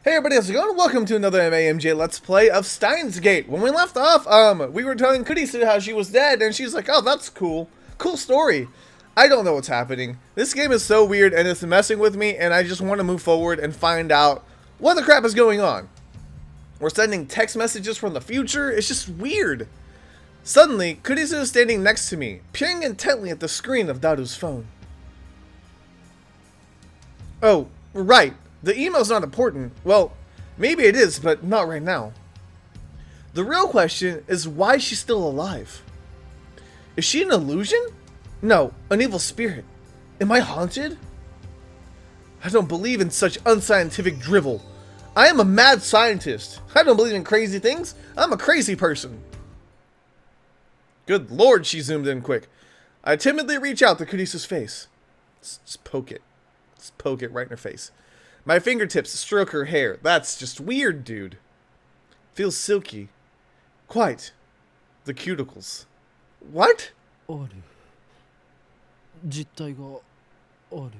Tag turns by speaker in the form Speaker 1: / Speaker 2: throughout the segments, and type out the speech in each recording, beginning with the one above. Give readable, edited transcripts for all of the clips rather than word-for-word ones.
Speaker 1: Hey everybody, how's it going? Welcome to another MAMJ Let's Play of Steins Gate. When we left off, we were telling Kurisu how she was dead, and she's like, oh, that's cool. Cool story. I don't know what's happening. This game is so weird, and it's messing with me, and I just want to move forward and find out what the crap is going on. We're sending text messages from the future. It's just weird. Suddenly, Kurisu is standing next to me, peering intently at the screen of Daru's phone. Oh, right. The email's not important. Well, maybe it is, but not right now. The real question is why she's still alive. Is she an illusion? No, an evil spirit. Am I haunted? I don't believe in such unscientific drivel. I am a mad scientist. I don't believe in crazy things. I'm a crazy person. Good lord, she zoomed in quick. I timidly reach out to Kurisu's face. Just poke it. Just poke it right in her face. My fingertips stroke her hair. That's just weird, dude. Feels silky. Quite. The cuticles. What?
Speaker 2: ある。実体があ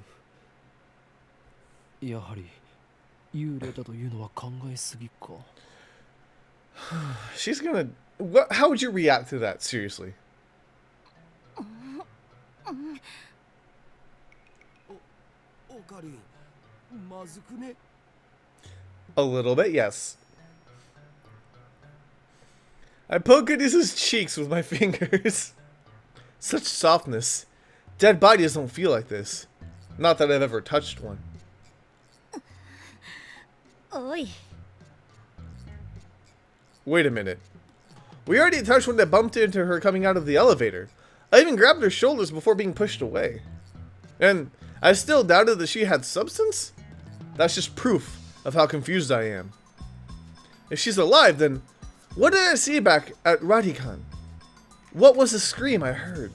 Speaker 2: る。やはり幽霊だというのは考えすぎか。
Speaker 1: She's gonna... What, how would you react to that, seriously?
Speaker 2: おかりん、まずくね。
Speaker 1: A little bit, yes. I poke Kurisu's cheeks with my fingers. Such softness. Dead bodies don't feel like this. Not that I've ever touched one.
Speaker 3: Oi.
Speaker 1: Wait a minute. We already touched when I bumped into her coming out of the elevator. I even grabbed her shoulders before being pushed away. And I still doubted that she had substance? That's just proof of how confused I am. If she's alive, then what did I see back at Radikan? What was the scream I heard?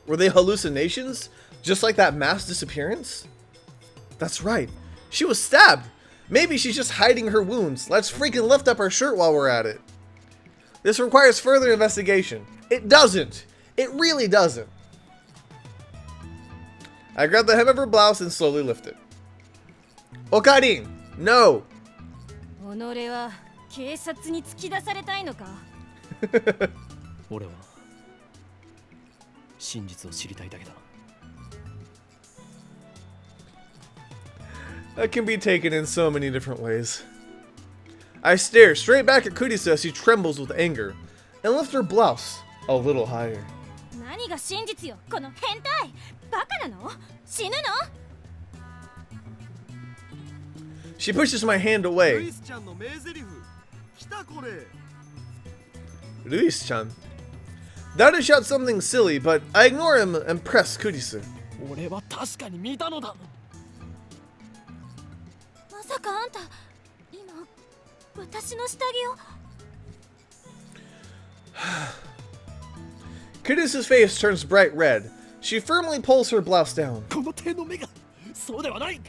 Speaker 1: Were they hallucinations? Just like that mass disappearance? That's right. She was stabbed. Maybe she's just hiding her wounds. Let's freaking lift up her shirt while we're at it. This requires further investigation. It doesn't. It really doesn't. I grabbed the hem of her blouse and slowly lift it. Okarin! No!
Speaker 3: 己は警察に突き出されたいのか。
Speaker 2: 俺は真実を知りたいだけだ。
Speaker 1: That can be taken in so many different ways. I stare straight back at Kurisu as she trembles with anger, and lift her blouse a little higher.
Speaker 3: 何が真実よ、この変態。バカなの？死ぬの？
Speaker 1: She pushes my hand away. Luis-chan. Daru shouts something silly, but I ignore him and press Kurisu.
Speaker 2: 俺は確かに見たのだ。
Speaker 3: まさかあんた、今私の下着を。
Speaker 1: Kurisu's face turns bright red. She firmly pulls her blouse down.
Speaker 2: この手の目がそうではない。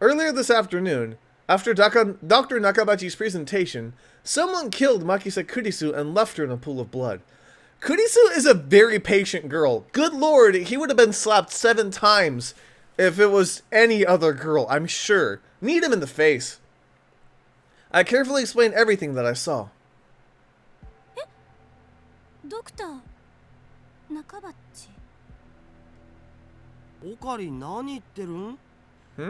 Speaker 1: Earlier this afternoon, after Dr. Nakabachi's presentation, someone killed Makisa Kurisu and left her in a pool of blood. Kurisu is a very patient girl. Good lord, he would have been slapped 7 times if it was any other girl, I'm sure. Need him in the face. I carefully explained everything that I saw.
Speaker 3: ドクター、中バッチ。
Speaker 4: おかりん何言ってるん？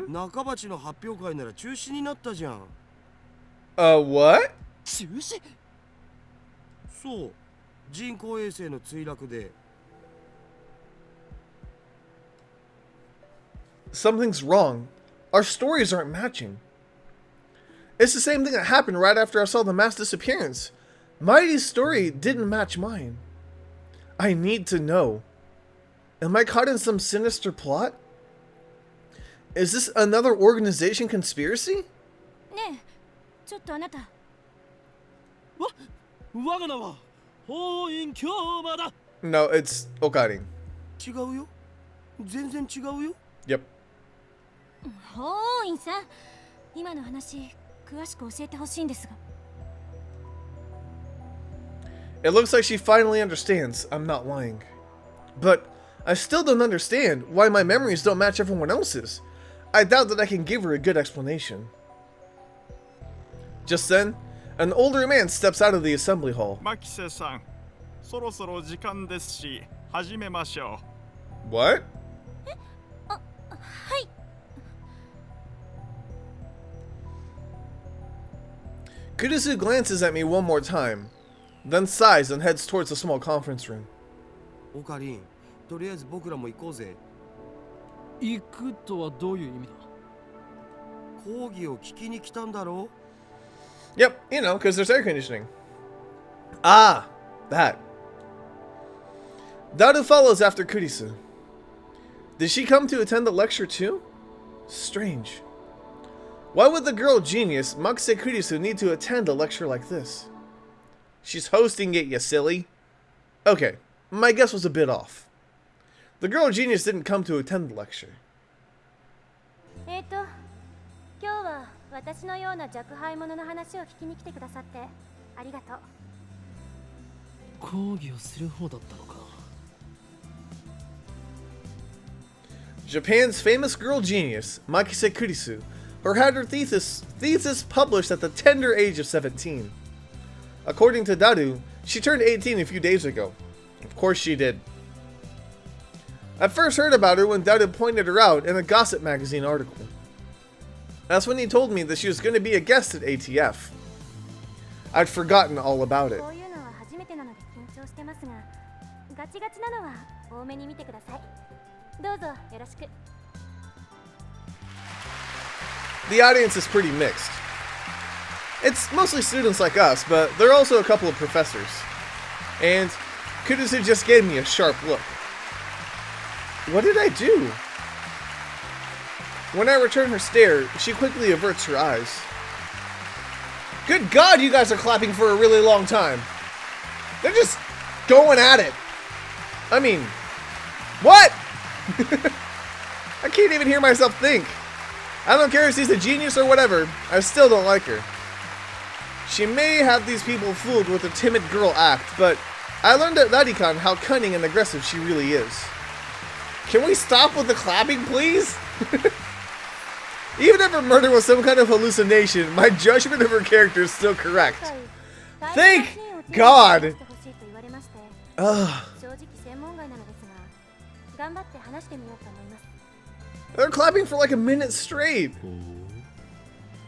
Speaker 4: 中鉢の発表会なら中止になったじゃん。
Speaker 1: What?
Speaker 2: 中止？
Speaker 4: そう、人工衛星の墜落で。
Speaker 1: Something's wrong. Our stories aren't matching. It's the same thing that happened right after I saw the mass disappearance. Mighty's story didn't match mine. I need to know. Am I caught in some sinister plot? Is this another organization conspiracy?
Speaker 3: ねえ、ちょっとあなた。
Speaker 2: 我が名は法院京馬だ。
Speaker 1: No, it's Okarin.
Speaker 4: 違うよ。全然違うよ。
Speaker 1: Yep.
Speaker 3: 法院さん、今の話詳しく教えてほしいんですが。
Speaker 1: It looks like she finally understands I'm not lying. But I still don't understand why my memories don't match everyone else's. I doubt that I can give her a good explanation. Just then, an older man steps out of the assembly hall.
Speaker 5: 牧瀬さん、そろそろ時間ですし、始めましょ
Speaker 1: What?
Speaker 3: はい。
Speaker 1: Kurisu glances at me one more time, then sighs and heads towards the small conference room.
Speaker 4: オカリン、とりあえず僕らも行こうぜ。
Speaker 2: 行くとはどういう意味だ？
Speaker 4: 講義を聞きに来たんだろ？
Speaker 1: Yep, you know, because there's air conditioning. Ah, that. Daru follows after Kurisu. Did she come to attend the lecture too? Strange. Why would the girl genius, Makise Kurisu, need to attend a lecture like this? She's hosting it, you silly. Okay, my guess was a bit off. The girl genius didn't come to attend the lecture.
Speaker 3: 今日は私のような若輩者の話を聞きに来てくださってありがとう。
Speaker 2: 講義をする方だったのか。
Speaker 1: Japan's famous girl genius, Makise Kurisu, who had her thesis published at the tender age of 17. According to Daru, she turned 18 a few days ago. Of course she did. I first heard about her when Daru pointed her out in a gossip magazine article. That's when he told me that she was going to be a guest at ATF. I'd forgotten all about it.
Speaker 3: こういうのは初めてなので緊張してますが、ガチガチなのは多めに見てください。どうぞよろしく。
Speaker 1: The audience is pretty mixed. It's mostly students like us, but there are also a couple of professors. And Kurisu just gave me a sharp look. What did I do? When I return her stare, she quickly averts her eyes. Good God, you guys are clapping for a really long time. They're just going at it. I mean, what? I can't even hear myself think. I don't care if she's a genius or whatever, I still don't like her. She may have these people fooled with a timid girl act, but I learned at Radikan how cunning and aggressive she really is. Can we stop with the clapping, please? Even if her murder was some kind of hallucination, my judgment of her character is still correct. Thank God! Ugh. They're clapping for like a minute straight.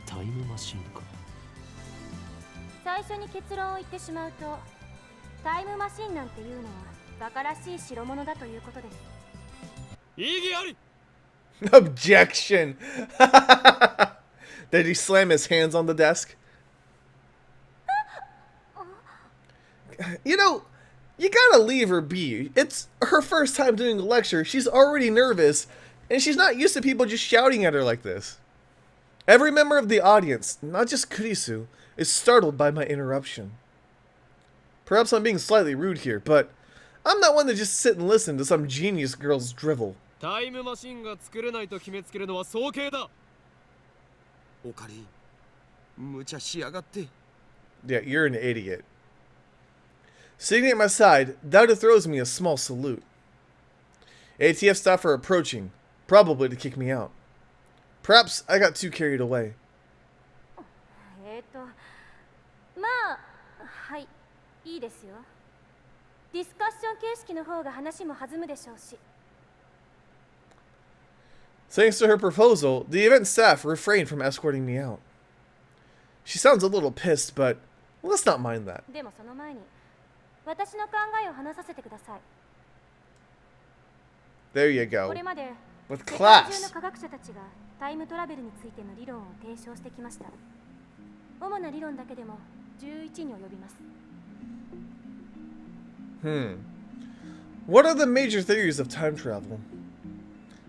Speaker 2: タイムマシンか。
Speaker 3: 最初に結論を言ってしまうと、タイムマシンなんていうのはバカらしい代物だということです。
Speaker 5: う。異議あり。
Speaker 1: Objection! Did he slam his hands on the desk? You know, you gotta leave her be. It's her first time doing a lecture. She's already nervous, and she's not used to people just shouting at her like this. Every member of the audience, not just Kurisu, is startled by my interruption. Perhaps I'm being slightly rude here, but I'm not one to just sit and listen to some genius girl's drivel.
Speaker 2: タイムマシンが作れないと決めつけるのは早計だ。
Speaker 4: オカリン、無茶しやがって。
Speaker 1: Yeah, you're an idiot. Sitting at my side, Daru throws me a small salute. ATF staff are approaching, probably to kick me out. Perhaps I got too carried away.
Speaker 3: まあ、はい、いいですよ。ディスカッション形式の方が話も弾むでしょうし。
Speaker 1: Thanks to her proposal, the event staff refrained from escorting me out. She sounds a little pissed, but let's not mind that.
Speaker 3: でもその前に、私の考えを話させてください。
Speaker 1: There you go.
Speaker 3: これまで
Speaker 1: With
Speaker 3: 世界中
Speaker 1: class.
Speaker 3: の科学者たちがタイムトラベルについての理論を提唱してきました。主な理論だけでも11に及びます。
Speaker 1: What are the major theories of time travel?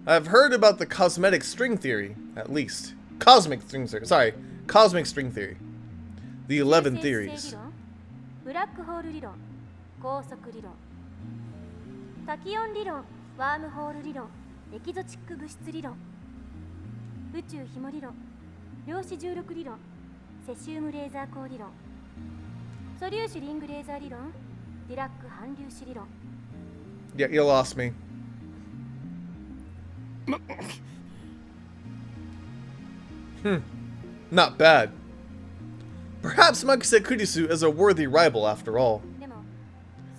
Speaker 1: I've heard about the cosmetic string theory, at least. Cosmic string theory. Sorry, cosmic string theory. The 11 theories.
Speaker 3: ブラックホール理論、高速理論、タキオン理論、ワームホール理論、エキゾチック物質理論、宇宙ひも理論、量子重力理論、セシウムレーザー光理論、素粒子リングレーザー理論、ディラック反粒子理論。
Speaker 1: Yeah, you lost me. Not bad. Perhaps Makise Kurisu is a worthy rival after all.
Speaker 3: でも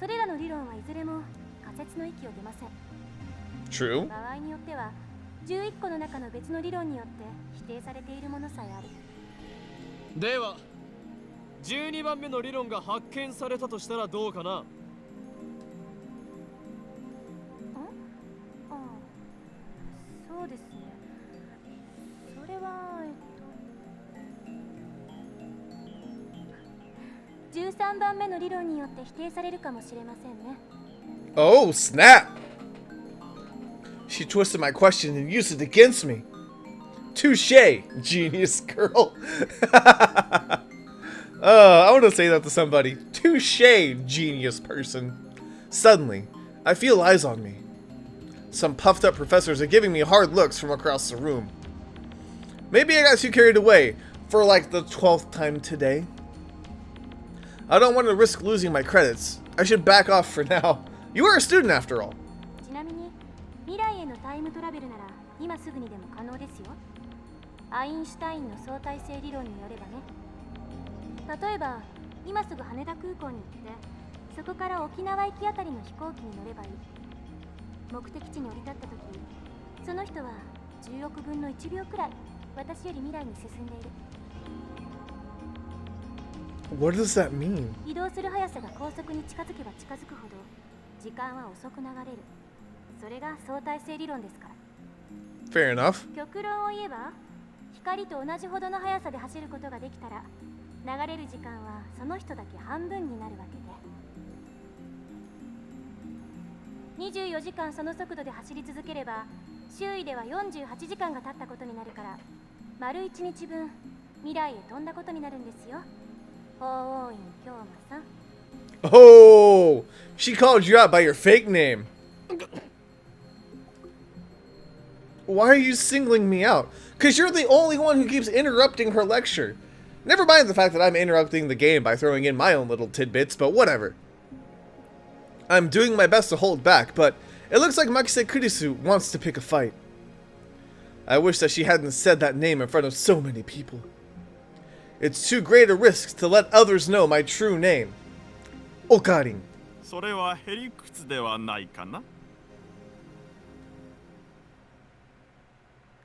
Speaker 3: それらの理論はいずれも仮説の域を出ません。
Speaker 1: True.
Speaker 3: 場合によっては11個の中の別の理論によって否定されているものさえある。
Speaker 2: では12番目の理論が発見されたとしたらどうかな。
Speaker 3: ああ、そうですね。それは13番目の理論によって否定されるかもしれませんね。
Speaker 1: Oh, snap! She twisted my question and used it against me. Touche, genius girl. I want to say that to somebody. Touche, genius person. Suddenly, I feel eyes on me. Some puffed up professors are giving me hard looks from across the room. Maybe I got too carried away for like the 12th time today. I don't want to risk losing my credits. I should back off for now. You are a student after all.
Speaker 3: ちなみに未来へのタイムトラベルなら今すぐにでも可能ですよ。アインシュタインの相対性理論によればね。例えば今すぐ羽田空港に行ってそこから沖縄行きあたりの飛行機に乗ればいい。目的地に降り立った時その人は10億分の1秒くらい私より未来に進んでいる。
Speaker 1: What does that mean?
Speaker 3: 移動する速さが高速に近づけば近づくほど時間は遅く流れる。それが相対性理論ですから。
Speaker 1: Fair enough.
Speaker 3: 極論を言えば光と同じほどの速さで走ることができたら流れる時間はその人だけ半分になるわけで、24時間その速度で走り続ければ周囲では48時間が経ったことになるから丸1日分未来へ飛んだことになるんですよ。法王院京馬さん。
Speaker 1: Oh, she called you out by your fake name. Why are you singling me out? Because you're the only one who keeps interrupting her lecture. Never mind the fact that I'm interrupting the game by throwing in my own little tidbits, but whatever. I'm doing my best to hold back, but it looks like Makise Kurisu wants to pick a fight. I wish that she hadn't said that name in front of so many people. It's too great a risk to let others know my true name. Okarin.
Speaker 5: それはへりくつではないかな。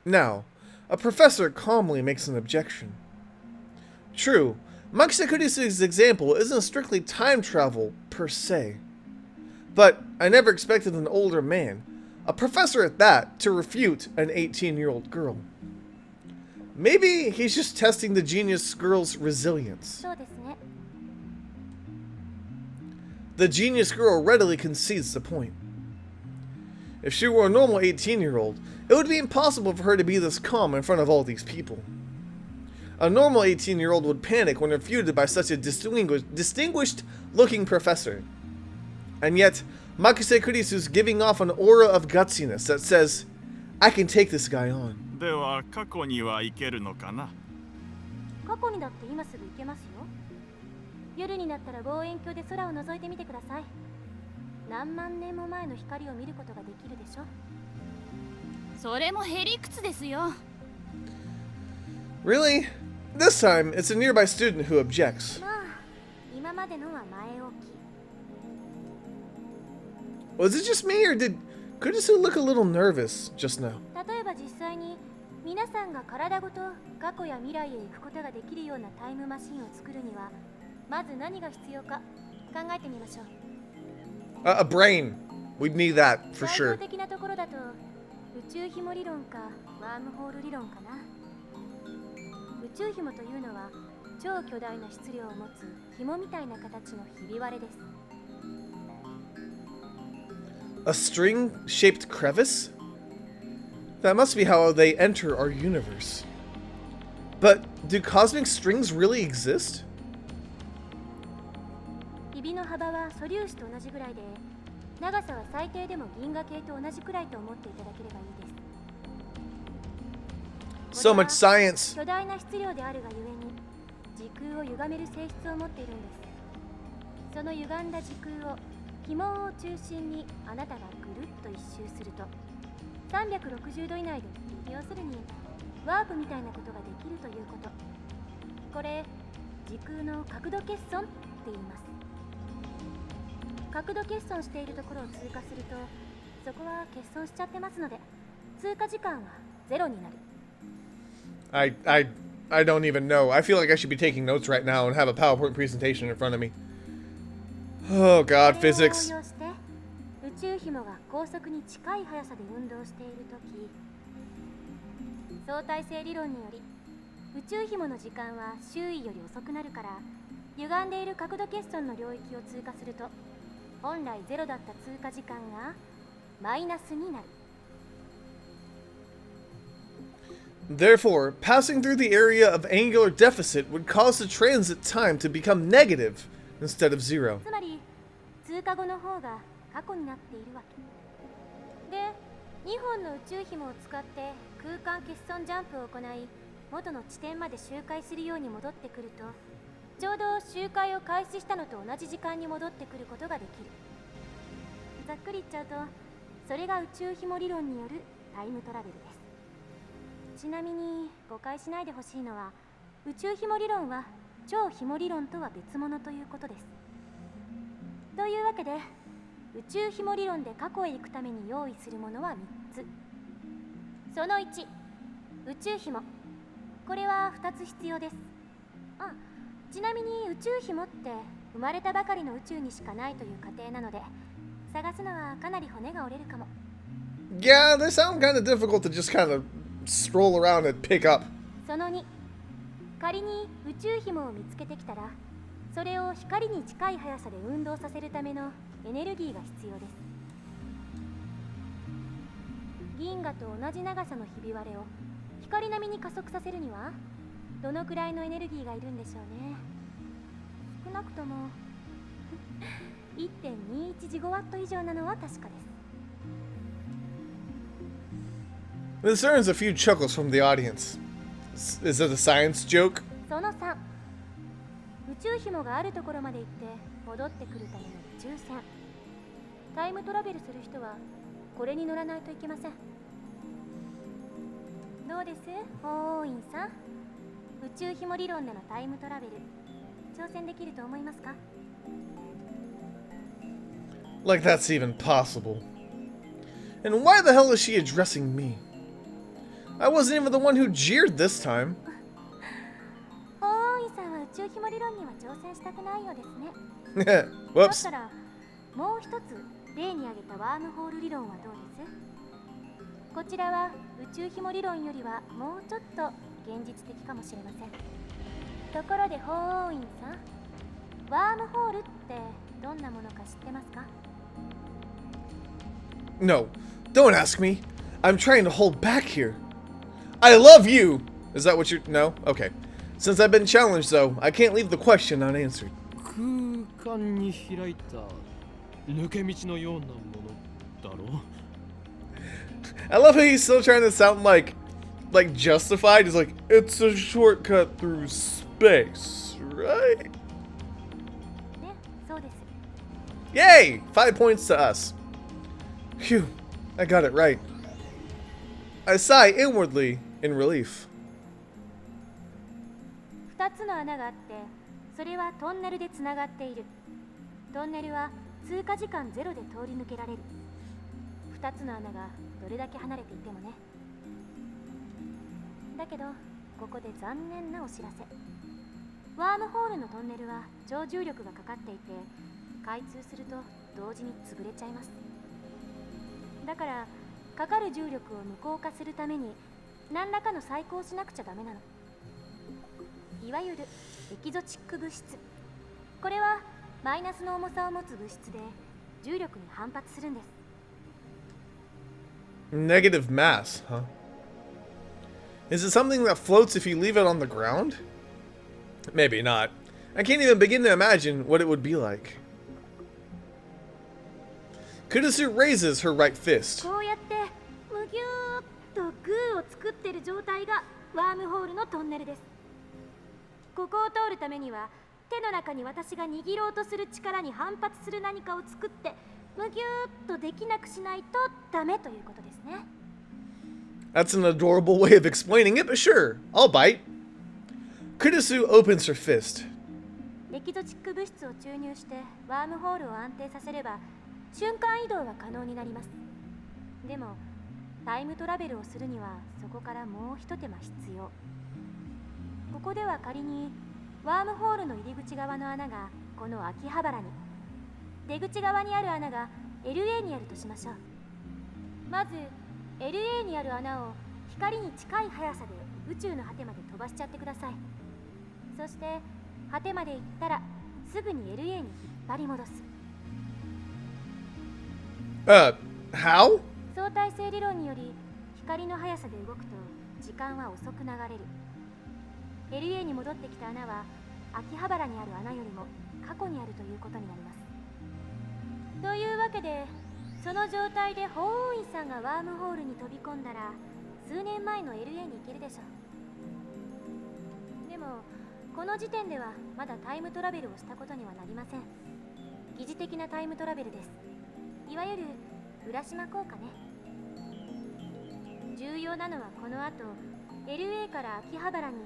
Speaker 1: Now, a professor calmly makes an objection. True, Makise Kurisu's example isn't strictly time travel per se. But I never expected an older man, a professor at that, to refute an 18-year-old girl. Maybe he's just testing the genius girl's resilience.
Speaker 3: そうですね。
Speaker 1: The genius girl readily concedes the point. If she were a normal 18-year-old, it would be impossible for her to be this calm in front of all these people. A normal 18-year-old would panic when refuted by such a distinguished-looking professor. And yet, Makise Kurisu's giving off an aura of gutsiness that says, I can take this guy on.
Speaker 5: では過去には行けるのかな。
Speaker 3: 過去にだって今すぐ行けますよ。夜になったら望遠鏡で空を覗いてみてください。何万年も前の光を見ることができるでしょ。
Speaker 6: それもへりくつですよ。
Speaker 1: Really? This time, it's a nearby student who objects.
Speaker 3: まあ、今までのは前置き。
Speaker 1: Was it just me, or did Kurisu look a little nervous just now?
Speaker 3: 例えば実際に皆さんが体ごと過去や未来へ行くことができるようなタイムマシンを作るにはまず何が必要か考えてみましょう。
Speaker 1: A brain. We'd need that, for
Speaker 3: 代
Speaker 1: sure.
Speaker 3: 表的なところだと宇宙紐理論かワームホール理論かな。宇宙紐というのは超巨大な質量を持つ紐みたいな形のひび割れです。
Speaker 1: A string-shaped crevice? That must be how they enter our universe. But do cosmic strings really exist?
Speaker 3: ひびの幅は素粒子と同じぐらいで長さは最低でも銀河系と同じくらいと思っていただければいいです。
Speaker 1: So much science.
Speaker 3: 巨大な質量であるがゆえに時空を歪める性質を持っているんです。その歪んだ時空を紐を中心にあなたがぐるっと一周すると360度以内で、要するにワープみたいなことができるということ。これ時空の角度欠損って言います。角度欠損しているところを通過すると、そこは欠損しちゃってますので、通過時間はゼロになる。
Speaker 1: I don't even know. I feel like I should be taking notes right now and have a PowerPoint presentation in front of me. Oh god,
Speaker 3: これを
Speaker 1: physics.
Speaker 3: 応用して宇宙紐が高速に近い速さで運動しているとき、相対性理論により宇宙紐の時間は周囲より遅くなるから、歪んでいる角度欠損の領域を通過すると、本来ゼロだった通過時間がマイナスになる。
Speaker 1: Therefore, passing through the area of angular deficit would cause the transit time to become negative instead of zero.
Speaker 3: つまり通過後の方が過去になっているわけで、2本の宇宙紐を使って空間欠損ジャンプを行い、元の地点まで周回するように戻ってくると、ちょうど周回を開始したのと同じ時間に戻ってくることができる。ざっくり言っちゃうと、それが宇宙紐理論によるタイムトラベルです。ちなみに誤解しないでほしいのは、宇宙紐理論は超紐理論とは別物ということです。というわけで、宇宙紐理論で過去へ行くために用意するものは3つ。その1、宇宙紐。これは2つ必要です。あ、ちなみに宇宙紐って生まれたばかりの宇宙にしかないという過程なので、探すのはかなり骨が折れるかも。
Speaker 1: Yeah, they sound kind of difficult to just kind of stroll around and pick up.
Speaker 3: その2、仮に宇宙紐を見つけてきたら、それを光に近い速さで運動させるためのエネルギーが必要です。銀河と同じ長さのひび割れを光並みに加速させるには、どのくらいのエネルギーがいるんでしょうね。少なくとも1.21 ジゴワット以上なのは確かです。
Speaker 1: This earns a few chuckles from the audience. Is it a science joke?
Speaker 3: その3、宇宙紐があるところまで行って戻ってくるための宇宙船。タイムトラベルする人はこれに乗らないといけません。どうです、法王院さん。宇宙紐理論でのタイムトラベル、挑戦できると思いますか？
Speaker 1: Like that's even possible. And why the hell is she addressing me? I wasn't even the one who jeered this time.
Speaker 3: 法王院さんは宇宙紐理論には挑戦したくないようですね。だっ
Speaker 1: Whoops.
Speaker 3: たらもう一つ例に挙げたワームホール理論はどうです？こちらは宇宙紐理論よりはもうちょっと現実的かもしれません。ところで法王院さん、ワームホールってどんなものか知ってますか？
Speaker 1: No, don't ask me. I'm trying to hold back here. I love you! Is that what you're... No? Okay. Since I've been challenged, though, I can't leave the question unanswered.
Speaker 2: 空間に開いた抜け道のようなものだろう。
Speaker 1: I love how he's still trying to sound like justified. He's like, it's a shortcut through space, right?
Speaker 3: ね、そうです。
Speaker 1: Yay! 5 points to us. Phew, I got it right. I sigh inwardly in relief.
Speaker 3: 2つの穴があって、それはトンネルでつながっている。トンネルは通過時間ゼロで通り抜けられる。2つの穴がどれだけ離れていてもね。だけどここで残念なお知らせ。ワームホールのトンネルは超重力がかかっていて、開通すると同時に潰れちゃいます。だからかかる重力を無効化するために何らかの細工をしなくちゃダメなの。いわゆるエキゾチック物質。これはマイナスの重さを持つ物質で重力に反発するんです。
Speaker 1: Negative mass, huh? Is it something that floats if you leave it on the ground? Maybe not. I can't even begin to imagine what it would be like. Kudasu raises her right fist.
Speaker 3: こうやってむぎゅーっとグーを作ってる状態がワームホールのトンネルです。ここを通るためには手の中に私が握ろうとする力に反発する何かを作ってむぎゅーっとできなくしないとダメということですね。
Speaker 1: That's an adorable way of explaining it, but sure, I'll bite. Kurisu opens her fist.
Speaker 3: エキゾチック物質を注入してワームホールを安定させれば瞬間移動は可能になります。でもタイムトラベルをするにはそこからもう一手間必要。ここでは仮にワームホールの入り口側の穴がこの秋葉原に、出口側にある穴が LA にあるとしましょう。まず LA にある穴を光に近い速さで宇宙の果てまで飛ばしちゃってください。そして果てまで行ったらすぐに LA に引っ張り戻す。
Speaker 1: How?
Speaker 3: 相対性理論により光の速さで動くと時間は遅く流れる。 LA に戻ってきた穴は秋葉原にある穴よりも過去にあるということになります。というわけでその状態で法王院さんがワームホールに飛び込んだら数年前の LA に行けるでしょう。でもこの時点ではまだタイムトラベルをしたことにはなりません。疑似的なタイムトラベルです。いわゆる浦島効果ね。重要なのはこの後 LA から秋葉原に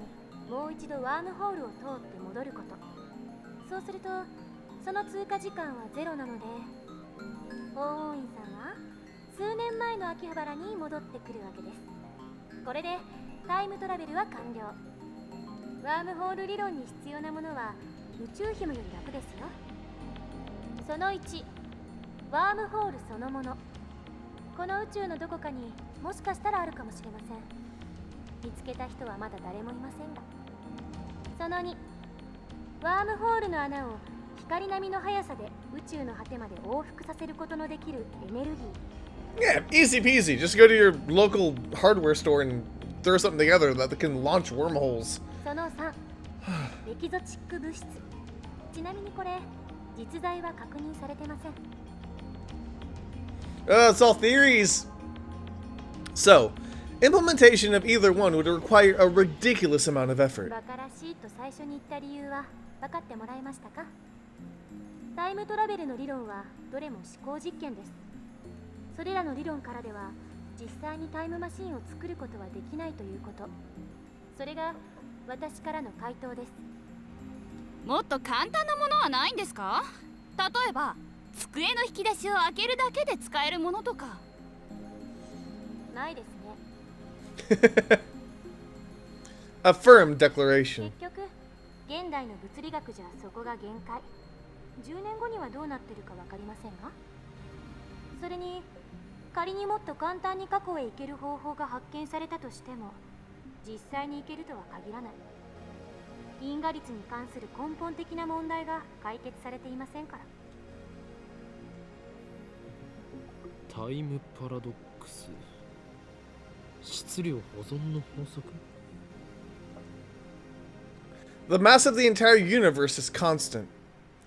Speaker 3: もう一度ワームホールを通って戻ること。そうするとその通過時間はゼロなので法王院さんは数年前の秋葉原に戻ってくるわけです。これでタイムトラベルは完了。ワームホール理論に必要なものは宇宙紐より楽ですよ。その1、ワームホールそのもの。この宇宙のどこかにもしかしたらあるかもしれません。見つけた人はまだ誰もいませんが。その2、ワームホールの穴を光並みの速さで宇宙の果てまで往復させることのできるエネルギー。
Speaker 1: Yeah, easy peasy. Just go to your local hardware store and throw something together that can launch wormholes.
Speaker 3: その3、エキゾチック物質。ちなみにこれ実在は確認されてません。
Speaker 1: It's all theories. So, implementation of either one would require a ridiculous amount of effort.
Speaker 3: バカらしいと最初に言った理由は分かってもらえましたか？タイムトラベルの理論はどれも思考実験です。それらの理論からでは実際にタイムマシンを作ることはできないということ。それが私からの回答です。
Speaker 6: もっと簡単なものはないんですか？例えば机の引き出しを開けるだけで使えるものとか。
Speaker 3: ないですね。
Speaker 1: A firm declaration.
Speaker 3: 結局現代の物理学じゃそこが限界。10年後にはどうなってるか分かりませんが、それに仮にもっと簡単に過去へ行ける方法が発見されたとしても実際に行けるとは限らない。因果率に関する根本的な問題が解決されていませんから。
Speaker 2: タイムパラドックス、質量保存の法則。
Speaker 1: The mass of the entire universe is constant.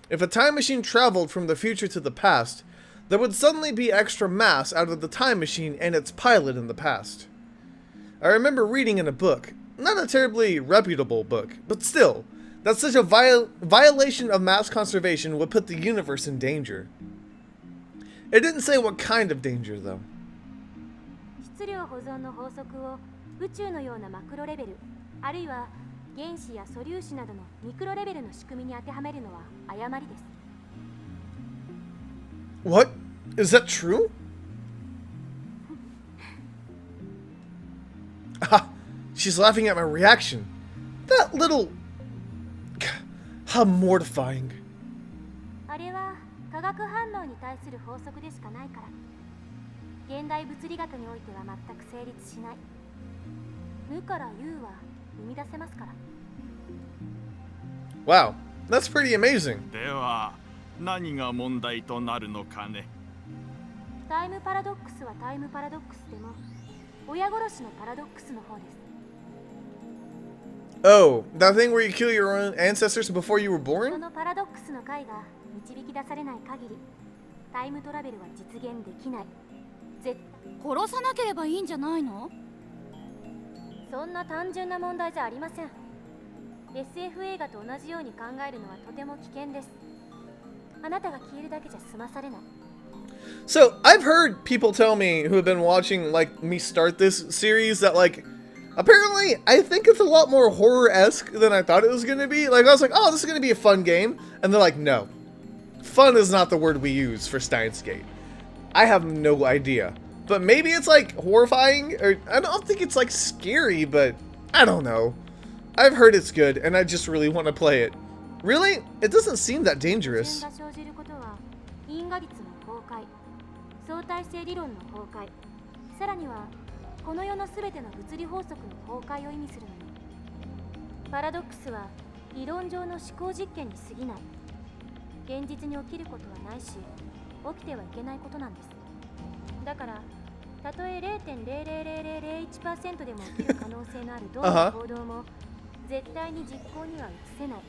Speaker 1: If a time machine traveled from the future to the past, there would suddenly be extra mass out of the time machine and its pilot in the past. I remember reading in a book, not a terribly reputable book, but still, that such a violation of mass conservation would put the universe in danger. It didn't say what kind of danger, though.
Speaker 3: 質量保存の法則を宇宙のようなマクロレベル、あるいは原子や素粒子などのミクロレベルの仕組みに当てはめるのは誤りです。
Speaker 1: What? Is that true? Ah, she's laughing at my reaction. That little... How mortifying.
Speaker 3: あれは化学反応に対する法則でしかないから。現代物理学においては全く成立しない。無から有は生み出せますから。
Speaker 1: Wow, that's pretty amazing.
Speaker 5: では何が問題となるのかね。
Speaker 3: タイムパラドックスはタイムパラドックスでも親殺しのパラドックスの方です。
Speaker 1: Oh, that thing where you kill your own ancestors before you were
Speaker 3: そ
Speaker 1: born?
Speaker 3: のパラドックスの解が導き出されない限りタイムトラベルは実現できない。絶
Speaker 6: 殺さなければいいんじゃないの？
Speaker 3: そんな単純な問題じゃありません。 SF 映画と同じように考えるのはとても危険です。あなたが消えるだけじゃ済まされない。
Speaker 1: So, I've heard people tell me who have been watching, like, me start this series that, like, apparently, I think it's a lot more horror-esque than I thought it was going to be. Like, I was like, oh, this is going to be a fun game. And they're like, no. Fun is not the word we use for Steins Gate. I have no idea. But maybe it's, like, horrifying, or I don't think it's, like, scary, but I don't know. I've heard it's good, and I just really want to play it. Really? It doesn't seem that dangerous.
Speaker 3: 因果率の崩壊、相対性理論の崩壊、さらにはこの世のすべての物理法則の崩壊を意味するのに、パラドックスは理論上の思考実験に過ぎない。現実に起きることはないし、起きてはいけないことなんです。だから、たとえ 0.00001% でも起きる可能性のあるどんな行動も絶対に実行には移せない。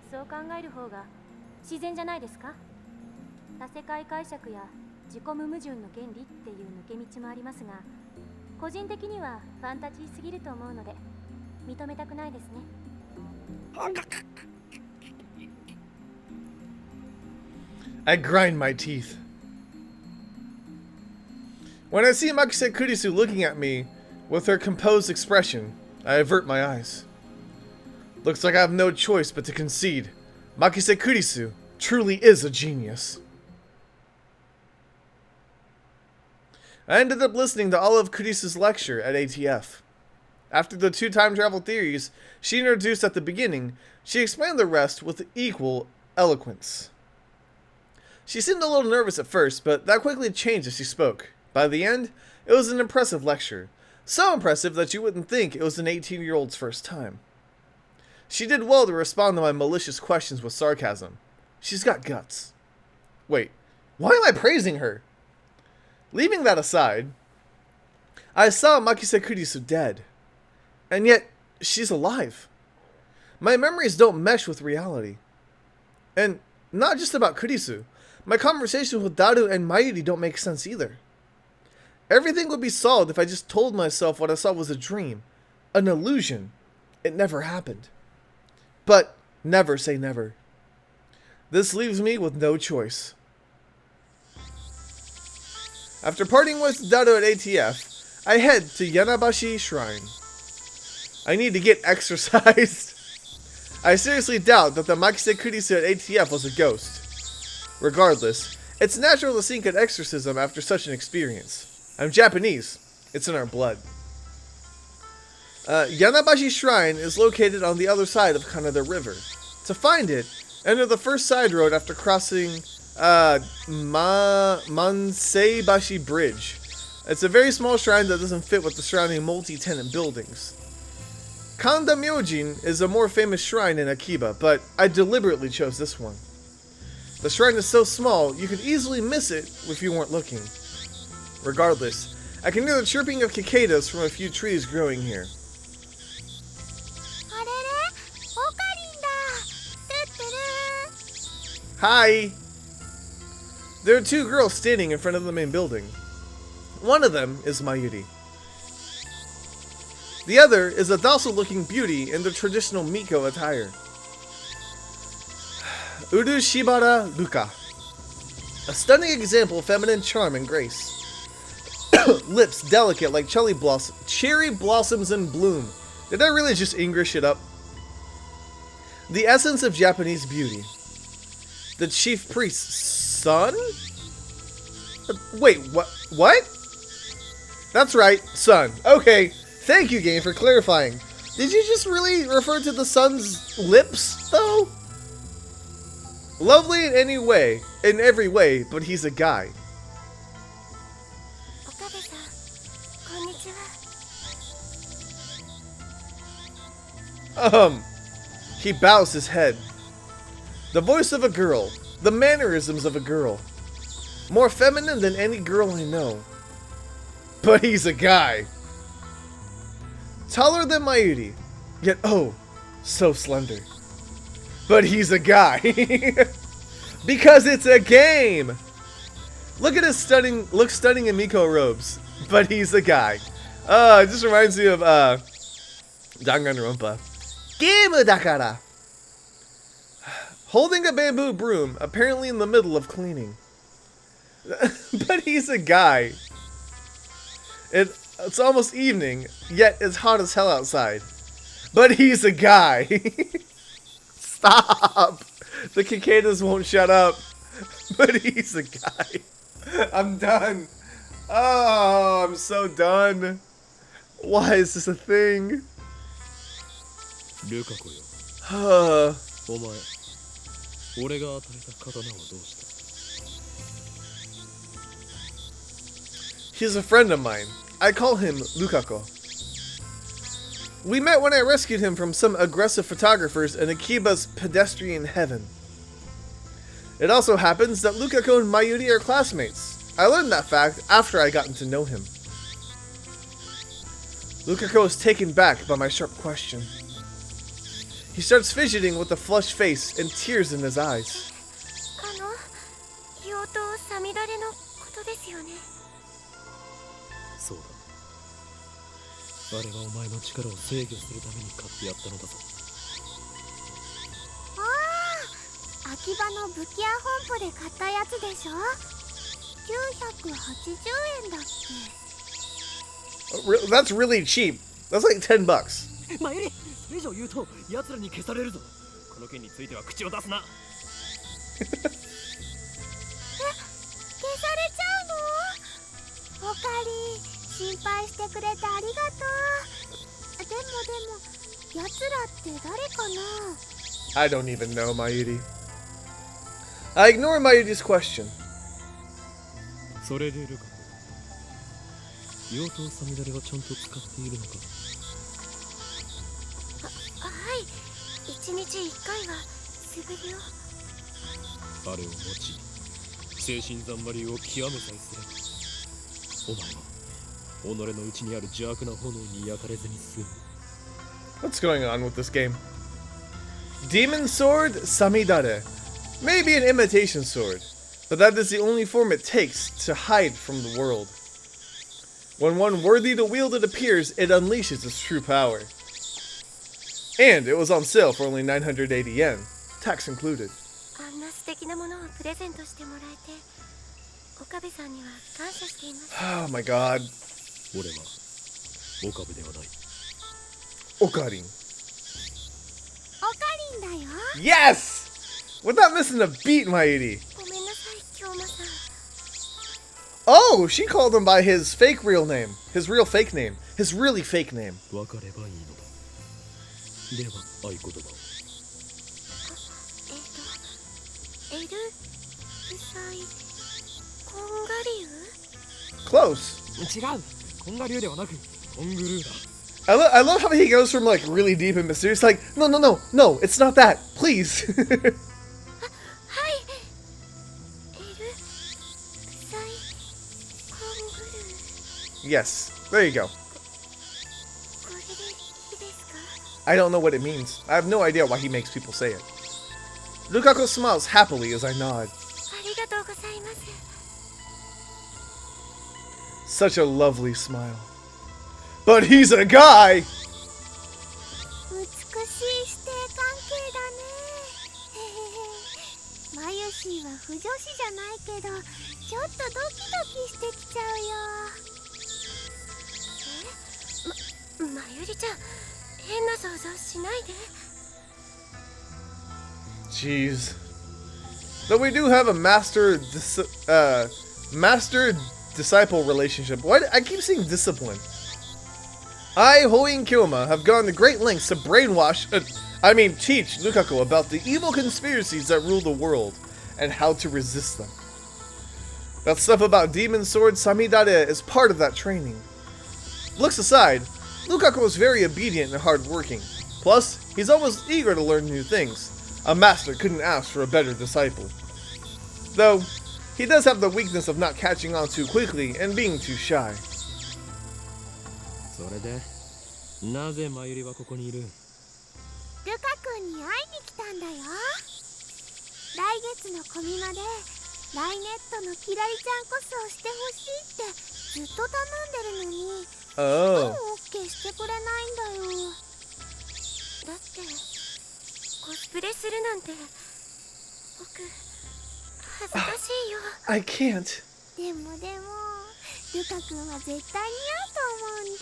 Speaker 3: そう考える方が自然じゃないですか？多世界解釈や自己無矛盾の原理っていう抜け道もありますが、個人的にはファンタジーすぎると思うので認めたくないですね。
Speaker 1: I grind my teeth. When I see Makise Kurisu looking at me with her composed expression, I avert my eyes. Looks like I have no choice but to concede. Makise Kurisu truly is a genius. I ended up listening to all of Kurisu's lecture at ATF. After the 2 time travel theories she introduced at the beginning, she explained the rest with equal eloquence. She seemed a little nervous at first, but that quickly changed as she spoke. By the end, it was an impressive lecture. So impressive that you wouldn't think it was an 18-year-old's first time. She did well to respond to my malicious questions with sarcasm. She's got guts. Wait, why am I praising her? Leaving that aside, I saw Makise Kurisu dead. And yet, she's alive. My memories don't mesh with reality. And not just about Kurisu. My conversations with Daru and Mayuri don't make sense either. Everything would be solved if I just told myself what I saw was a dream. An illusion. It never happened. But never say never. This leaves me with no choice. After parting with Daru at ATF, I head to Yanabashi Shrine. I need to get exercised. I seriously doubt that the Makise Kurisu at ATF was a ghost. Regardless, it's natural to seek an exorcism after such an experience. I'm Japanese. It's in our blood. Yanabashi Shrine is located on the other side of Kanada River. To find it, enter the first side road after crossing Manseibashi Bridge. It's a very small shrine that doesn't fit with the surrounding multi-tenant buildings. Kanda Myojin is a more famous shrine in Akiba, but I deliberately chose this one. The shrine is so small, you could easily miss it if you weren't looking. Regardless, I can hear the chirping of cicadas from a few trees growing here. Hi! There are 2 girls standing in front of the main building. One of them is Mayuri. The other is a docile-looking beauty in the traditional Miko attire. Urushibara Ruka. A stunning example of feminine charm and grace. Lips delicate like cherry blossoms in bloom. Did I really just English it up? The essence of Japanese beauty. The chief priest's son? Wait, what? That's right, son. Okay, thank you, game, for clarifying. Did you just really refer to the son's lips, though? Lovely in every way, but he's a guy. He bows his head. The voice of a girl, the mannerisms of a girl. More feminine than any girl I know. But he's a guy. Taller than Mayuri, yet oh, so slender. But he's a guy. Because it's a game! Look at his stunning in Miko robes. But he's a guy. It just reminds me of Danganronpa. Game dakara! Holding a bamboo broom, apparently in the middle of cleaning. But he's a guy. It's almost evening, yet it's hot as hell outside. But he's a guy. Stop! The cicadas won't shut up. But he's a guy. I'm done. Oh, I'm so done. Why is this a thing?
Speaker 2: ルカ子よ、
Speaker 1: Uh,
Speaker 2: お前、俺が与えた刀はどうした？
Speaker 1: he's a friend of mine. I call him Lukako. We met when I rescued him from some aggressive photographers in Akiba's pedestrian heaven. It also happens that Lukako and Mayuri are classmates. I learned that fact after I gotten to know him. Lukako is taken back by my sharp question. He starts fidgeting with a flushed face and tears in his eyes.
Speaker 3: 硫黄とサミダレのことですよね。
Speaker 2: そうだ。あれはお前の力を制御するために買ってやったのだぞ。
Speaker 3: ああ、秋葉の武器屋本舗で買ったやつでしょ。980円だっけ。
Speaker 1: That's really cheap. That's like $10.
Speaker 2: マユリ、それ以上言うと奴らに消されるぞ。この件については口を出すな。
Speaker 3: 消されちゃうの？おかり、心配してくれてありがとう。でも奴らって誰かな？
Speaker 1: I don't even know, Mayuri. I ignore Mayuri's question.
Speaker 2: それでルカ子、硫黄とサミダレはちゃんと使っているのか？
Speaker 3: はい、1日1回は素振りを。
Speaker 2: あれを用い、精神ざんまりを極めさえすれば、お前は己の内にある邪悪な炎に焼かれずに済む。
Speaker 1: What's going on with this game? Demon Sword Samidare. Maybe an imitation sword, but that is the only form it takes to hide from the world. When one worthy to wield it appears, it unleashes its true power. And it was on sale for only 980 yen, tax included.
Speaker 3: あんな素敵なものをプレゼントしてもらえて、岡部さんには感謝しています。
Speaker 1: Oh my god.
Speaker 2: 俺は岡部ではない。
Speaker 1: Okarin.
Speaker 3: おかりんだよ。
Speaker 1: Yes! Without missing a beat, Mayuri.
Speaker 3: ごめんなさい、京馬さん。
Speaker 1: Oh, she called him by his fake real name. His real fake name. His really fake name.
Speaker 2: 分かればいいのだ。では合言葉を。
Speaker 3: エルフサイコンガリウ？
Speaker 1: Close.
Speaker 2: 違う、コンガ流ではなくコングルーだ。
Speaker 1: I love how he goes from like really deep and mysterious, like, no, it's not that, please.
Speaker 3: はい。エルフサイコングルー。
Speaker 1: Yes, there you go.
Speaker 3: これでいいですか？
Speaker 1: I don't know what it means. I have no idea why he makes people say it. Lukako smiles happily as I nod.
Speaker 3: ありがとうございます。
Speaker 1: Such a lovely smile. But he's a guy!
Speaker 3: 美しい師弟関係だね。マユシーは不女子じゃないけど、ちょっとドキドキしてきちゃうよ。まゆりちゃん、変な想像しないで。
Speaker 1: Jeez. Though we do have a master-disciple relationship. Why I keep saying discipline? I, Hoi and Kyoma, have gone to great lengths to teach Lukako about the evil conspiracies that rule the world, and how to resist them. That stuff about Demon Sword Samidare is part of that training. Looks aside, Lukako is very obedient and hardworking. Plus, he's always eager to learn new things. A master couldn't ask for a better disciple. Though, he does have the weakness of not catching on too quickly and being too shy.
Speaker 2: それでなぜマユリはここにいる？
Speaker 3: ルカ君に会いに来たんだよ。来月のコミマでライネットのキラリちゃんコスをしてほしいってずっと頼んでるのに、
Speaker 1: Oh.
Speaker 3: オッケーしてくれないんだよ。だってコスプレするなんて僕恥ずかしいよ。
Speaker 1: I can't.
Speaker 3: でもルカ君は絶対似合うと思うんだ。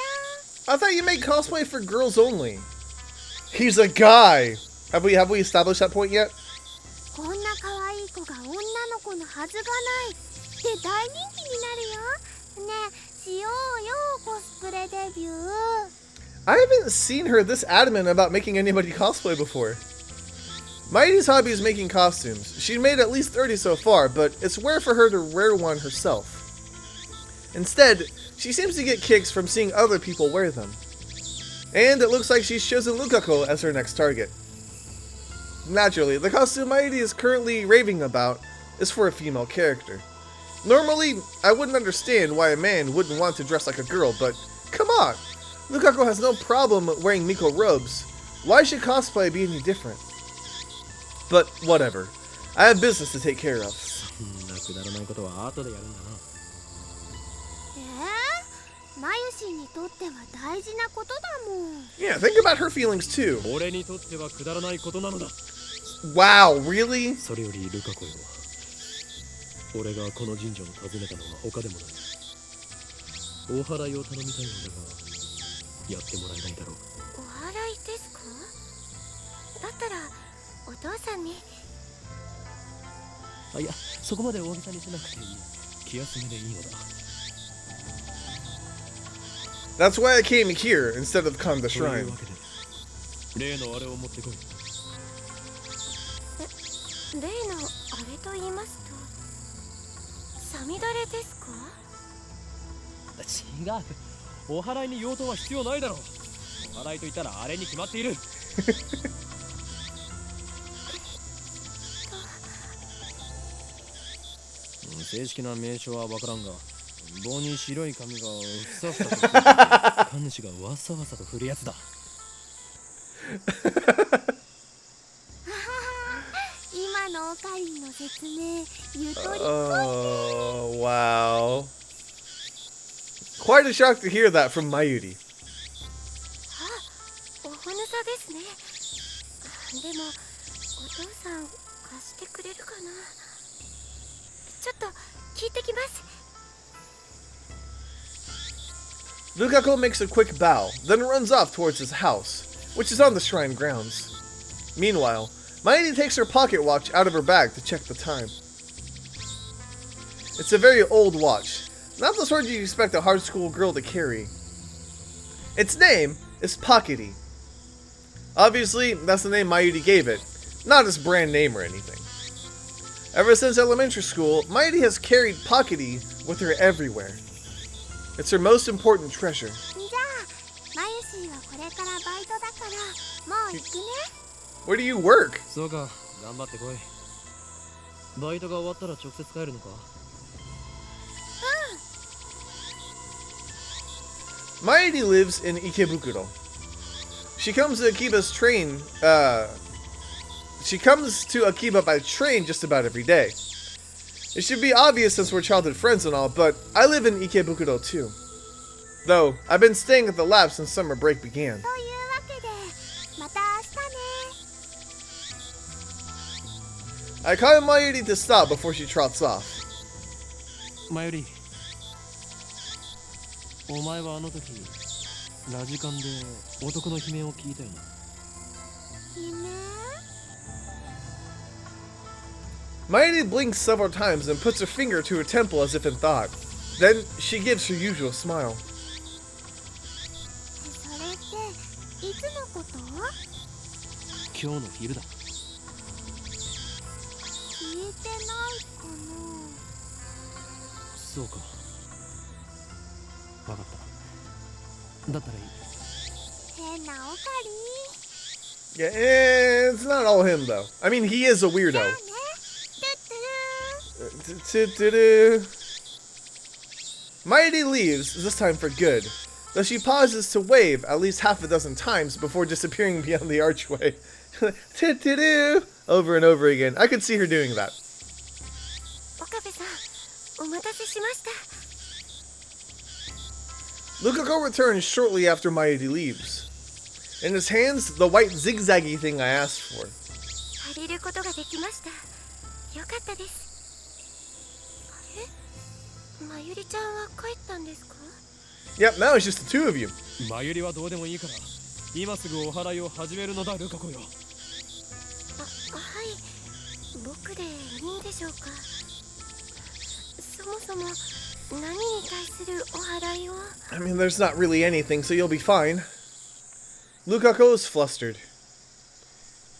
Speaker 1: I thought you made cosplay for girls only. He's a guy. Have we established that point yet?
Speaker 3: こんな可愛い子が女の子のはずがないって大人気になるよ。ねえ、しようよコスプレデビュー。
Speaker 1: I haven't seen her this adamant about making anybody cosplay before. Mighty's hobby is making costumes. She made at least 30 so far, but it's rare for her to wear one herself. Instead, she seems to get kicks from seeing other people wear them. And it looks like she's chosen Lukako as her next target. Naturally, the costume Mighty is currently raving about is for a female character. Normally, I wouldn't understand why a man wouldn't want to dress like a girl, but come on! Lukako has no problem wearing Miko robes. Why should cosplay be any different? But whatever. I have business to take care of.
Speaker 2: そんなくだらないことは後でやるんだな。
Speaker 3: マユシンにとっては大事なことだもん。
Speaker 1: Yeah, think about her feelings too.
Speaker 2: 俺にとってはくだらないことなのだ。
Speaker 1: Wow, really?
Speaker 2: それよりルカ子よ、俺がこの神社を訪ねたのは他でもない。お祓いを頼みたいのだが、やってもらえないだろう。
Speaker 3: お祓いですか？だったらお父さんに。
Speaker 2: あ、いや、そこまで大げさにしなくていい。気休めでいいのだ。
Speaker 1: That's why I came here instead of Kanda
Speaker 2: という
Speaker 1: Shrine.
Speaker 2: わけで、例のあれを持ってこい。
Speaker 3: 例のあれと言いますと、サミダレですか？
Speaker 2: 違う。お祓いに用途は必要ないだろう。お祓いと言ったらあれに決まっている。正式な名称はわからんが、棒に白い紙がふさふさとついていて、神主がわさわさと振るやつだ。
Speaker 3: 今のオカリンの説明、ゆとりっぽいね。
Speaker 1: Oh, wow. Quite a shock to hear that from Mayuri.
Speaker 3: おほぬさですね。でもお父さん貸してくれるかな。ちょっと聞いてきます。
Speaker 1: Lukako makes a quick bow, then runs off towards his house, which is on the shrine grounds. Meanwhile, Mighty takes her pocket watch out of her bag to check the time. It's a very old watch, not the sort you expect a hard school girl to carry. Its name is Pockety. Obviously, that's the name Mayuri gave it, not its brand name or anything. Ever since elementary school, Mighty has carried Pockety with her everywhere. It's her most important treasure.
Speaker 3: じゃあ、マユシーはこれからバイトだからもう行くね。
Speaker 1: Where do you work?
Speaker 2: そうか、頑張ってこい。バイトが終わったら直接帰るのか？
Speaker 1: Mighty lives in Ikebukuro. She comes to Akiba by train just about every day. It should be obvious since we're childhood friends and all, but I live in Ikebukuro too. Though, I've been staying at the lab since summer break began.
Speaker 3: というわけで、また明日ね。
Speaker 1: I call Mayuri to stop before she trots off.
Speaker 2: 前より、お前はあの時ラジカンで男の悲鳴を聞いたよな。
Speaker 3: 悲鳴？
Speaker 1: Mayuri blinks several times and puts her finger to her temple as if in thought. Then she gives her usual smile.
Speaker 3: それっていつのこと？
Speaker 2: 今日の昼だ。
Speaker 3: 聞いてないかな。
Speaker 2: そうか。わかった。だったらいい。
Speaker 3: 変なオカリン。
Speaker 1: Yeah, it's not all him though. I mean, he is a
Speaker 3: じゃあ
Speaker 1: weirdo.
Speaker 3: ね。トゥットゥルー。
Speaker 1: Mighty leaves, this time for good, though she pauses to wave at least half a dozen times before disappearing beyond the archway. Over and over again. I could see her doing that.
Speaker 3: 岡部さん、お待たせしました。
Speaker 1: Lukako returns shortly after Mighty leaves. In his hands, the white zigzaggy thing I asked for.
Speaker 3: 借りることができました。よかったです。あれ？まゆりちゃんは帰ったんですか？
Speaker 1: Yep, now it's just the two of you.
Speaker 2: マユリはどうでもいいから今すぐお祓いを始めるのだルカ子よ。
Speaker 3: はい、僕でいいでしょうか。そもそも何に対するお祓いを？
Speaker 1: I mean, there's not really anything, so you'll be fine. Lukako is flustered.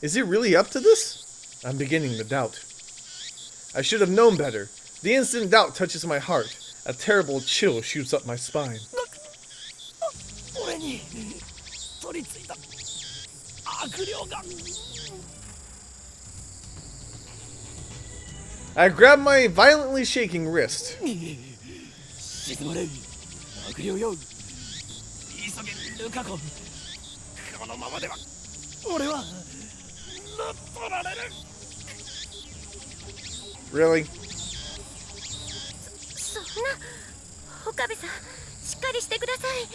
Speaker 1: Is he really up to this? I'm beginning to doubt. I should have known better. The instant doubt touches my heart. A terrible chill shoots up my spine.
Speaker 4: 俺に取り付いた悪霊が。
Speaker 1: I grab my violently shaking wrist.
Speaker 4: 静まれ悪霊よ。急げルカ子。このままでは俺は乗っ取られる。
Speaker 1: Really?
Speaker 3: そんな、岡部さん、しっかりしてください。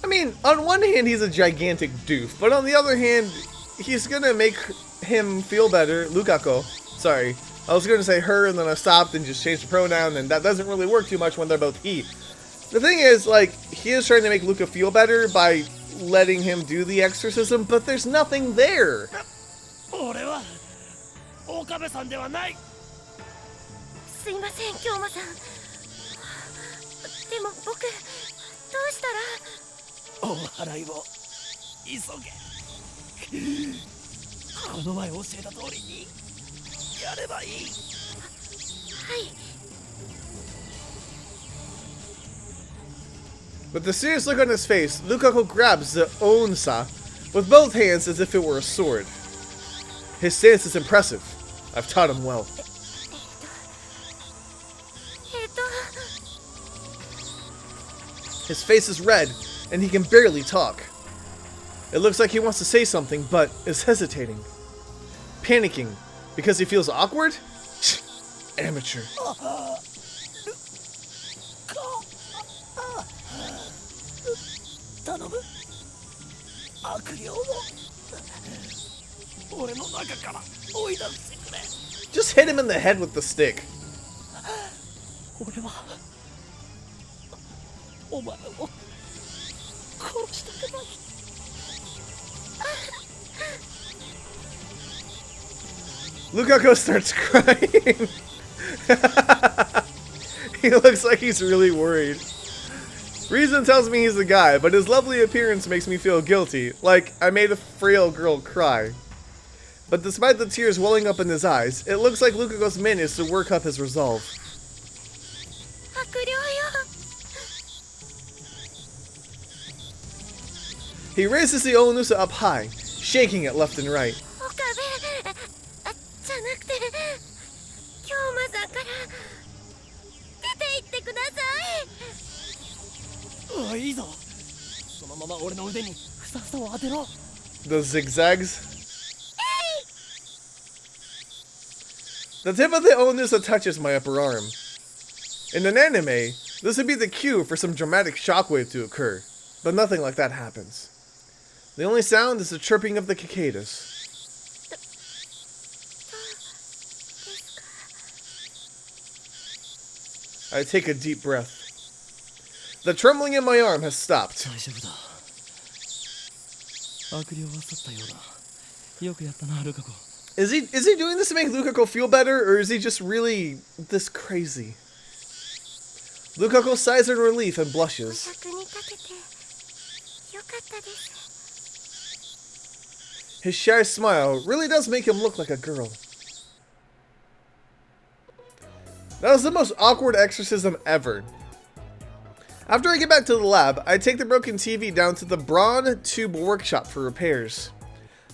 Speaker 1: I mean, on one hand, he's a gigantic doof, but on the other hand, he's gonna make him feel better. Lukako. Sorry. I was gonna say her, and then I stopped and just changed the pronoun, and that doesn't really work too much when they're both he. The thing is, like, he is trying to make Luka feel better by letting him do the exorcism, but there's nothing there.
Speaker 4: 俺は岡部さんではない。
Speaker 3: すいません、京馬さん。でも僕、どうしたら？
Speaker 4: お祓いを急げ。この前教えた通りにやればいい。
Speaker 3: はい。
Speaker 1: With the serious look on his face, Lukako grabs the onsa with both hands as if it were a sword. His stance is impressive. I've taught him well. His face is red, and he can barely talk. It looks like he wants to say something, but is hesitating. Panicking, because he feels awkward? Amateur.
Speaker 4: 頼む。悪霊を俺の中から追い出してくれ。
Speaker 1: Just hit him in the head with the stick.
Speaker 4: 俺はお前を殺したくない。
Speaker 1: Lukako starts crying. He looks like he's really worried. Reason tells me he's the guy, but his lovely appearance makes me feel guilty, like I made a frail girl cry. But despite the tears welling up in his eyes, it looks like Lukako's managed to work up his resolve.
Speaker 3: 悪霊よ。
Speaker 1: He raises the Onusa up high, shaking it left and right.
Speaker 3: 岡部、じゃなくて、京馬さんから出て行ってください。
Speaker 4: ああ、いいぞ。そのまま俺の腕にふさふさを当てろ。
Speaker 1: The zigzags. The tip of the Onusa touches my upper arm. In an anime, this would be the cue for some dramatic shockwave to occur, but nothing like that happens. The only sound is the chirping of the cicadas. I take a deep breath. The trembling in my arm has stopped.
Speaker 4: 大丈夫だ。悪霊は去ったようだ。よくやったな、ルカ子。
Speaker 1: Is he doing this to make Lukako feel better, or is he just really this crazy? Lukako sighs in relief and
Speaker 3: お
Speaker 1: blushes.
Speaker 3: 役に立ててよかったです。
Speaker 1: His shy smile really does make him look like a girl. That was the most awkward exorcism ever. After I get back to the lab, I take the broken TV down to the Braun Tube workshop for repairs.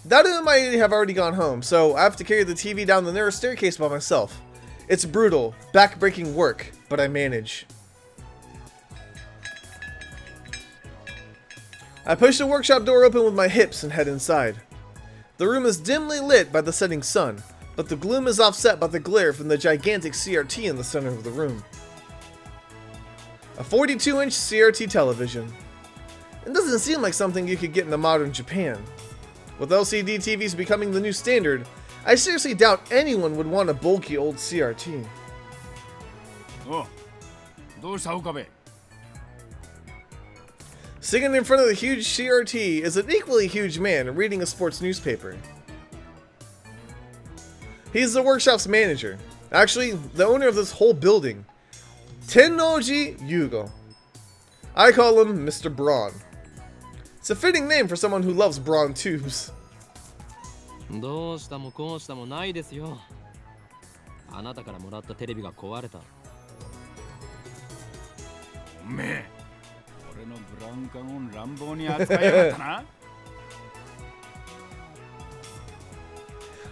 Speaker 1: Dadu and Mayuri have already gone home, so I have to carry the TV down the narrow staircase by myself. It's brutal, back-breaking work, but I manage. I push the workshop door open with my hips and head inside. The room is dimly lit by the setting sun, but the gloom is offset by the glare from the gigantic CRT in the center of the room. A 42-inch CRT television. It doesn't seem like something you could get in a modern Japan. With LCD TVs becoming the new standard, I seriously doubt anyone would want a bulky old CRT.
Speaker 5: おうどうした岡部。
Speaker 1: Sitting in front of the huge CRT is an equally huge man reading a sports newspaper. He's the workshop's manager. Actually, the owner of this whole building. Tennoji Yugo. I call him Mr. Braun. It's a fitting name for someone who loves brawn tubes.
Speaker 2: どうしたもこうしたもないですよ。あなたからもらったテレビが壊れた。
Speaker 5: おめえ、俺のブラウン管を乱暴に扱いやがったな。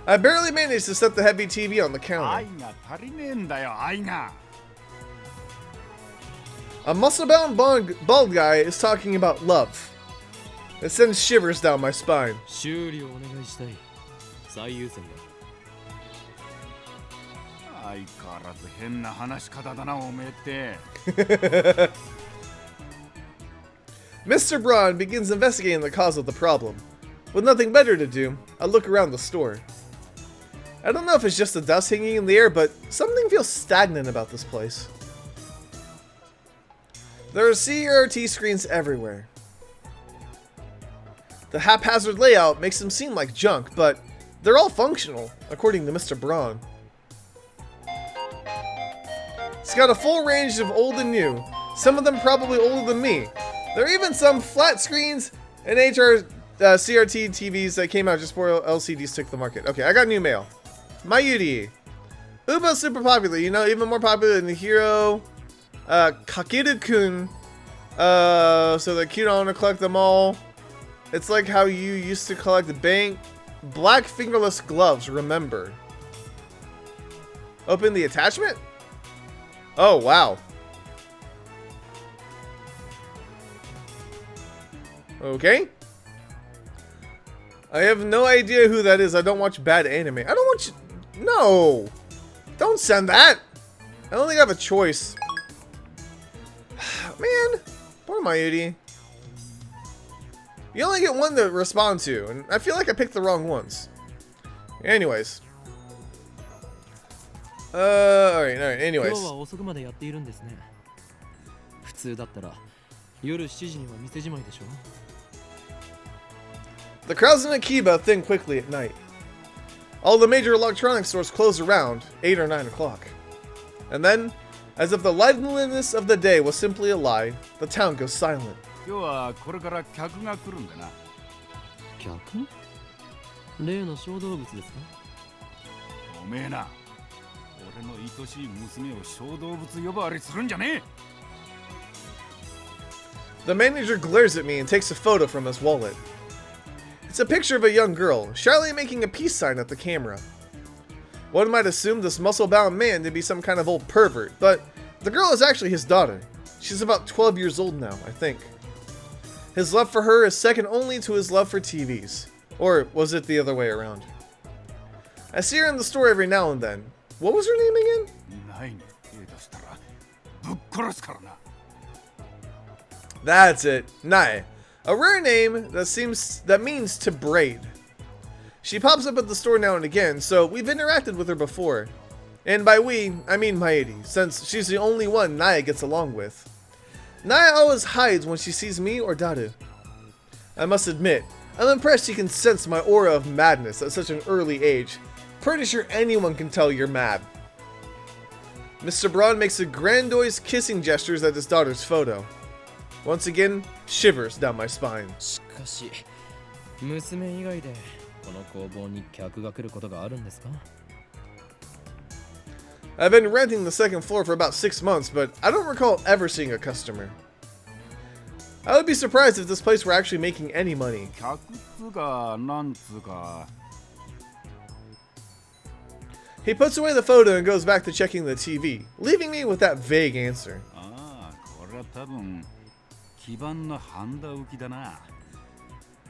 Speaker 1: I barely managed to set the heavy TV on the counter.
Speaker 5: 愛が足りねえんだよ、愛が。
Speaker 1: A muscle-bound bald guy is talking about love. It sends shivers down my spine.
Speaker 2: 修理をお願いしたい。最優先だ。
Speaker 5: 相変わらず変な話し方だな、おめえって。
Speaker 1: Mr. Braun begins investigating the cause of the problem. With nothing better to do, I look around the store. I don't know if it's just the dust hanging in the air, but something feels stagnant about this place. There are CRT screens everywhere. The haphazard layout makes them seem like junk, but they're all functional, according to Mr. Braun. It's got a full range of old and new, some of them probably older than me. There are even some flat screens and CRT TVs that came out just before LCDs took the market. Okay, I got new mail. Mayuri. Uba's super popular, you know, even more popular than the hero Kakeru-kun. So the cute, I want to collect them all. It's like how you used to collect the bank. Black fingerless gloves, remember. Open the attachment? Oh, wow. Okay. I have no idea who that is. I don't watch bad anime. I don't want you. No. Don't send that. I don't think I have a choice. Man. Poor Mayuri. You only get one to respond to, and I feel like I picked the wrong ones. Anyways. Alright, anyways.
Speaker 2: 今日は遅くまでやっているんですね。普通だったら夜7時には店じまいでしょ。
Speaker 1: The crowds in Akiba thin quickly at night. All the major electronics stores close around 8 or 9 o'clock. And then, as if the liveliness of the day was simply a lie, the town goes silent.
Speaker 5: 今日はこれから客が来るんだな。
Speaker 2: 客？例の小動物ですか？
Speaker 5: おめえな、俺の愛しい娘を小動物呼ばわりするんじゃねえ。
Speaker 1: The manager glares at me and takes a photo from his wallet. It's a picture of a young girl, shyly making a peace sign at the camera. One might assume this muscle-bound man to be some kind of old pervert, but the girl is actually his daughter. She's about 12 years old now, I think. His love for her is second only to his love for TVs. Or was it the other way around? I see her in the store every now and then. What was her name again?
Speaker 5: ないね。出したらぶっ殺すからな。
Speaker 1: That's it, Nae. A rare name that means to braid. She pops up at the store now and again, so we've interacted with her before. And by we, I mean Maedi, since she's the only one Naya gets along with. Naya always hides when she sees me or Daru. I must admit, I'm impressed she can sense my aura of madness at such an early age. Pretty sure anyone can tell you're mad. Mr. Braun makes a grandiose kissing gestures at his daughter's photo. Once again, shivers down my spine.
Speaker 2: しかし、娘以外でこの工房に客が来ることがあるんですか？
Speaker 1: I've been renting the second floor for about 6 months, but I don't recall ever seeing a customer. I would be surprised if this place were actually making any money.
Speaker 5: 客っつうかなんつうか。
Speaker 1: He puts away the photo and goes back to checking the TV, leaving me with that vague answer.
Speaker 5: ああ、これは多分基板のハンダ浮きだな。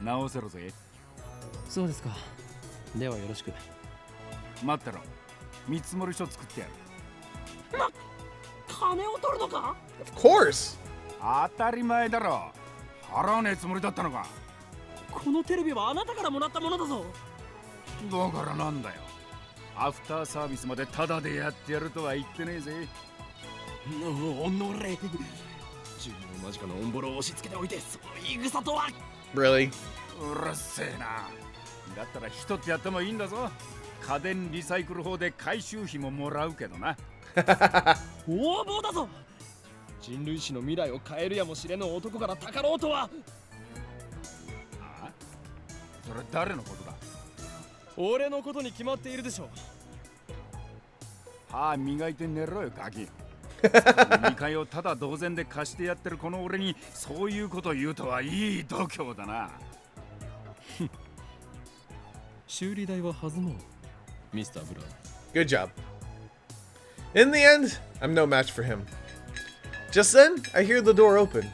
Speaker 5: 直せろぜ。
Speaker 2: そうですか。ではよろしく。
Speaker 5: 待ってろ。見積もり書作ってやる。
Speaker 4: 金を取るのか？
Speaker 1: Of course!
Speaker 5: 当たり前だろ。払わねえつもりだったのか。
Speaker 4: このテレビはあなたからもらったものだぞ。
Speaker 5: だからなんだよ。アフターサービスまでタダでやってやるとは言ってねえぜ。
Speaker 4: おのれ銃の間近のオンボロを押し付けておいてその言い草とは
Speaker 1: Really?
Speaker 5: うるせえな。だったら一つやってもいいんだぞ。家電リサイクル法で回収費ももらうけどな。
Speaker 4: 横暴だぞ。人類史の未来を変えるやもしれぬ男からたかろうとは。
Speaker 5: あ？それ誰のことだ？
Speaker 4: 俺のことに決まっているでしょ。
Speaker 5: 歯磨いて寝ろよガキ。2階をただ同然で貸してやってるこの俺にそういうこと言うとはいい度胸だな。
Speaker 2: 修理代は弾もうミスター・ブラウン。
Speaker 1: Good job. In the end, I'm no match for him. Just then, I hear the door open.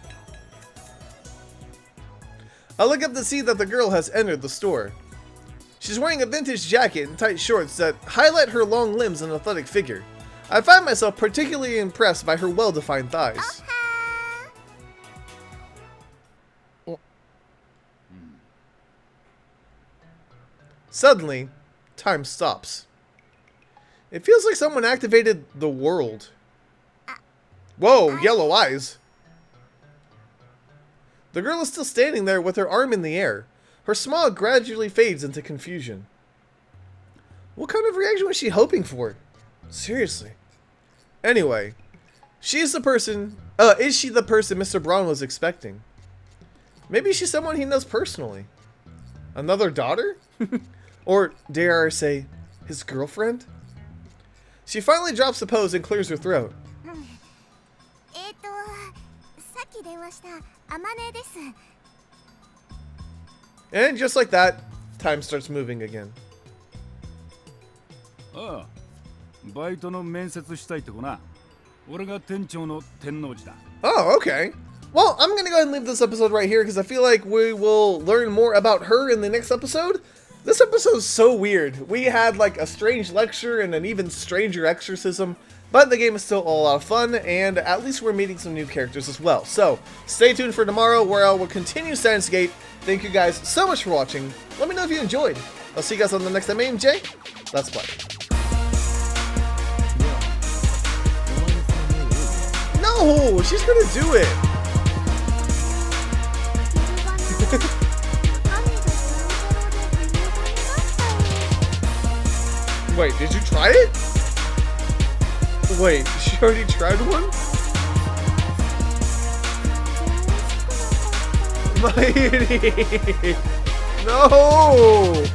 Speaker 1: I look up to see that the girl has entered the store. She's wearing a vintage jacket and tight shorts that highlight her long limbs and athletic figure. I find myself particularly impressed by her well-defined thighs. Suddenly, time stops. It feels like someone activated the world. Whoa, yellow eyes. The girl is still standing there with her arm in the air. Her smile gradually fades into confusion. What kind of reaction was she hoping for? Seriously. Anyway, is she the person Mr. Braun was expecting? Maybe she's someone he knows personally. Another daughter? Or, dare I say, his girlfriend? She finally drops the pose and clears her throat.
Speaker 3: さっき電話したあまねです。
Speaker 1: And just like that, time starts moving again.
Speaker 5: ああ、バイトの面接したいって子な。俺が店長の天王寺だ。
Speaker 1: Oh, okay. Well, I'm gonna go ahead and leave this episode right here because I feel like we will learn more about her in the next episode. This episode is so weird. We had like a strange lecture and an even stranger exorcism, but the game is still a lot of fun, and at least we're meeting some new characters as well. So, stay tuned for tomorrow where I will continue Steins Gate. Thank you guys so much for watching. Let me know if you enjoyed. I'll see you guys on the next time. AMJ, let's play. No, she's gonna do it. Wait, did you try it? Wait, she already tried one? My idiot. No!